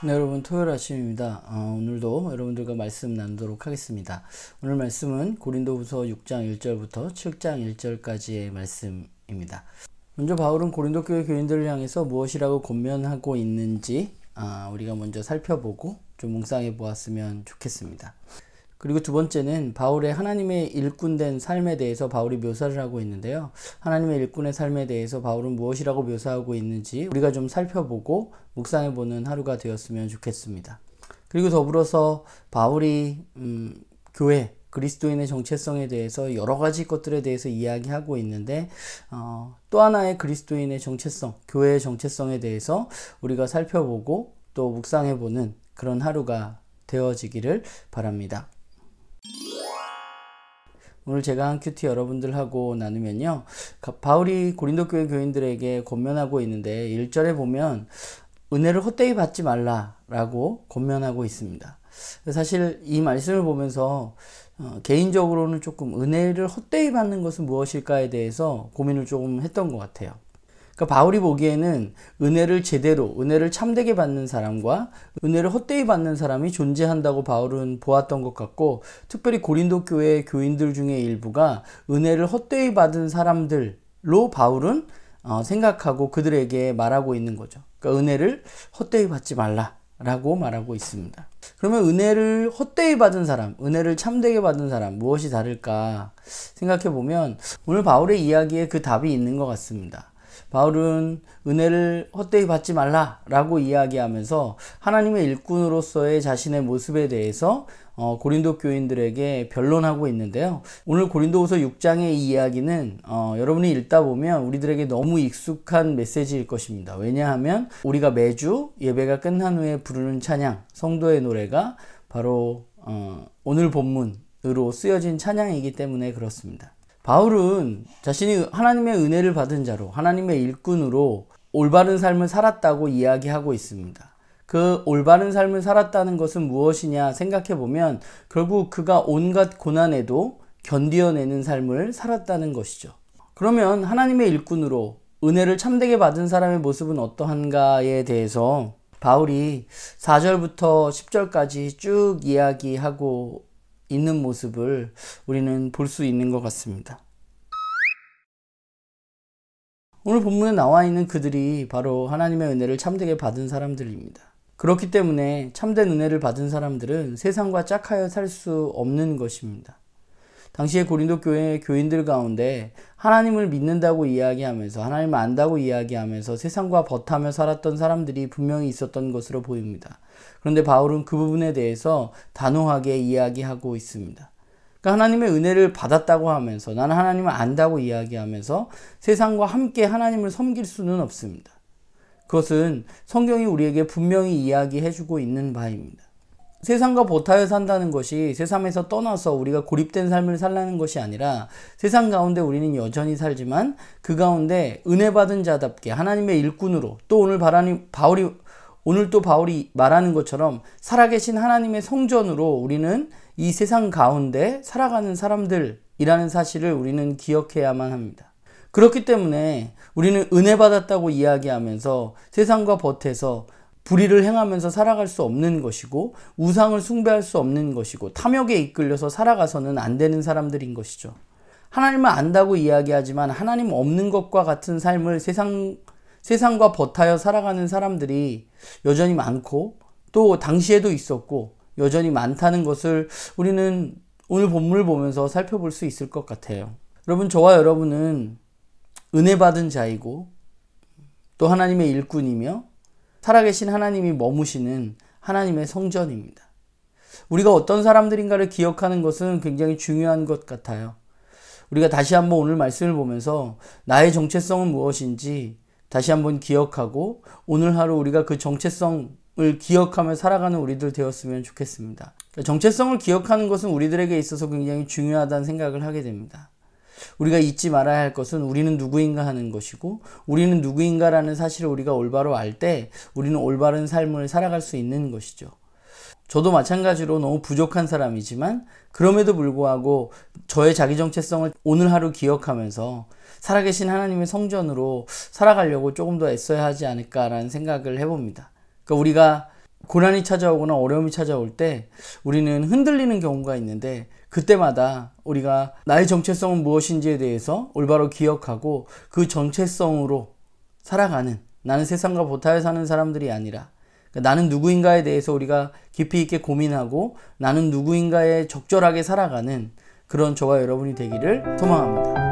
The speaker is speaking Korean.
네, 여러분 토요일 아침입니다. 오늘도 여러분들과 말씀 나누도록 하겠습니다. 오늘 말씀은 고린도후서 6장 1절부터 7장 1절까지의 말씀입니다. 먼저 바울은 고린도 교회 교인들을 향해서 무엇이라고 권면하고 있는지 우리가 먼저 살펴보고 좀 묵상해 보았으면 좋겠습니다. 그리고 두 번째는 바울의 하나님의 일꾼된 삶에 대해서 바울이 묘사를 하고 있는데요. 하나님의 일꾼의 삶에 대해서 바울은 무엇이라고 묘사하고 있는지 우리가 좀 살펴보고 묵상해보는 하루가 되었으면 좋겠습니다. 그리고 더불어서 바울이 교회, 그리스도인의 정체성에 대해서 여러 가지 것들에 대해서 이야기하고 있는데 또 하나의 그리스도인의 정체성, 교회의 정체성에 대해서 우리가 살펴보고 또 묵상해보는 그런 하루가 되어지기를 바랍니다. 오늘 제가 한 큐티 여러분들하고 나누면요, 바울이 고린도 교회 교인들에게 권면하고 있는데 1절에 보면 은혜를 헛되이 받지 말라라고 권면하고 있습니다. 사실 이 말씀을 보면서 개인적으로는 조금 은혜를 헛되이 받는 것은 무엇일까에 대해서 고민을 조금 했던 것 같아요. 그러니까 바울이 보기에는 은혜를 제대로, 은혜를 참되게 받는 사람과 은혜를 헛되이 받는 사람이 존재한다고 바울은 보았던 것 같고, 특별히 고린도 교회 교인들 중에 일부가 은혜를 헛되이 받은 사람들로 바울은 생각하고 그들에게 말하고 있는 거죠. 그러니까 은혜를 헛되이 받지 말라라고 말하고 있습니다. 그러면 은혜를 헛되이 받은 사람, 은혜를 참되게 받은 사람, 무엇이 다를까 생각해 보면 오늘 바울의 이야기에 그 답이 있는 것 같습니다. 바울은 은혜를 헛되이 받지 말라라고 이야기하면서 하나님의 일꾼으로서의 자신의 모습에 대해서 고린도 교인들에게 변론하고 있는데요. 오늘 고린도후서 6장의 이 이야기는 여러분이 읽다 보면 우리들에게 너무 익숙한 메시지일 것입니다. 왜냐하면 우리가 매주 예배가 끝난 후에 부르는 찬양, 성도의 노래가 바로 오늘 본문으로 쓰여진 찬양이기 때문에 그렇습니다. 바울은 자신이 하나님의 은혜를 받은 자로, 하나님의 일꾼으로 올바른 삶을 살았다고 이야기하고 있습니다. 그 올바른 삶을 살았다는 것은 무엇이냐 생각해 보면 결국 그가 온갖 고난에도 견디어내는 삶을 살았다는 것이죠. 그러면 하나님의 일꾼으로 은혜를 참되게 받은 사람의 모습은 어떠한가에 대해서 바울이 4절부터 10절까지 쭉 이야기하고 있는 모습을 우리는 볼 수 있는 것 같습니다. 오늘 본문에 나와 있는 그들이 바로 하나님의 은혜를 참되게 받은 사람들입니다. 그렇기 때문에 참된 은혜를 받은 사람들은 세상과 짝하여 살 수 없는 것입니다. 당시에 고린도 교회 교인들 가운데 하나님을 믿는다고 이야기하면서, 하나님을 안다고 이야기하면서 세상과 벗하며 살았던 사람들이 분명히 있었던 것으로 보입니다. 그런데 바울은 그 부분에 대해서 단호하게 이야기하고 있습니다. 그러니까 하나님의 은혜를 받았다고 하면서, 나는 하나님을 안다고 이야기하면서 세상과 함께 하나님을 섬길 수는 없습니다. 그것은 성경이 우리에게 분명히 이야기해주고 있는 바입니다. 세상과 벗하여 산다는 것이 세상에서 떠나서 우리가 고립된 삶을 살라는 것이 아니라, 세상 가운데 우리는 여전히 살지만 그 가운데 은혜 받은 자답게 하나님의 일꾼으로, 또 오늘 또 바울이 말하는 것처럼 살아계신 하나님의 성전으로 우리는 이 세상 가운데 살아가는 사람들이라는 사실을 우리는 기억해야만 합니다. 그렇기 때문에 우리는 은혜 받았다고 이야기하면서 세상과 벗해서 불의를 행하면서 살아갈 수 없는 것이고, 우상을 숭배할 수 없는 것이고, 탐욕에 이끌려서 살아가서는 안 되는 사람들인 것이죠. 하나님을 안다고 이야기하지만 하나님 없는 것과 같은 삶을 세상과 벗하여 살아가는 사람들이 여전히 많고, 또 당시에도 있었고 여전히 많다는 것을 우리는 오늘 본문을 보면서 살펴볼 수 있을 것 같아요. 여러분, 저와 여러분은 은혜 받은 자이고 또 하나님의 일꾼이며 살아계신 하나님이 머무시는 하나님의 성전입니다. 우리가 어떤 사람들인가를 기억하는 것은 굉장히 중요한 것 같아요. 우리가 다시 한번 오늘 말씀을 보면서 나의 정체성은 무엇인지 다시 한번 기억하고 오늘 하루 우리가 그 정체성을 기억하며 살아가는 우리들 되었으면 좋겠습니다. 정체성을 기억하는 것은 우리들에게 있어서 굉장히 중요하다는 생각을 하게 됩니다. 우리가 잊지 말아야 할 것은 우리는 누구인가 하는 것이고, 우리는 누구인가라는 사실을 우리가 올바로 알 때 우리는 올바른 삶을 살아갈 수 있는 것이죠. 저도 마찬가지로 너무 부족한 사람이지만 그럼에도 불구하고 저의 자기 정체성을 오늘 하루 기억하면서 살아계신 하나님의 성전으로 살아가려고 조금 더 애써야 하지 않을까라는 생각을 해봅니다. 그러니까 우리가 고난이 찾아오거나 어려움이 찾아올 때 우리는 흔들리는 경우가 있는데, 그때마다 우리가 나의 정체성은 무엇인지에 대해서 올바로 기억하고 그 정체성으로 살아가는, 나는 세상과 보타에 사는 사람들이 아니라 나는 누구인가에 대해서 우리가 깊이 있게 고민하고 나는 누구인가에 적절하게 살아가는 그런 저와 여러분이 되기를 소망합니다.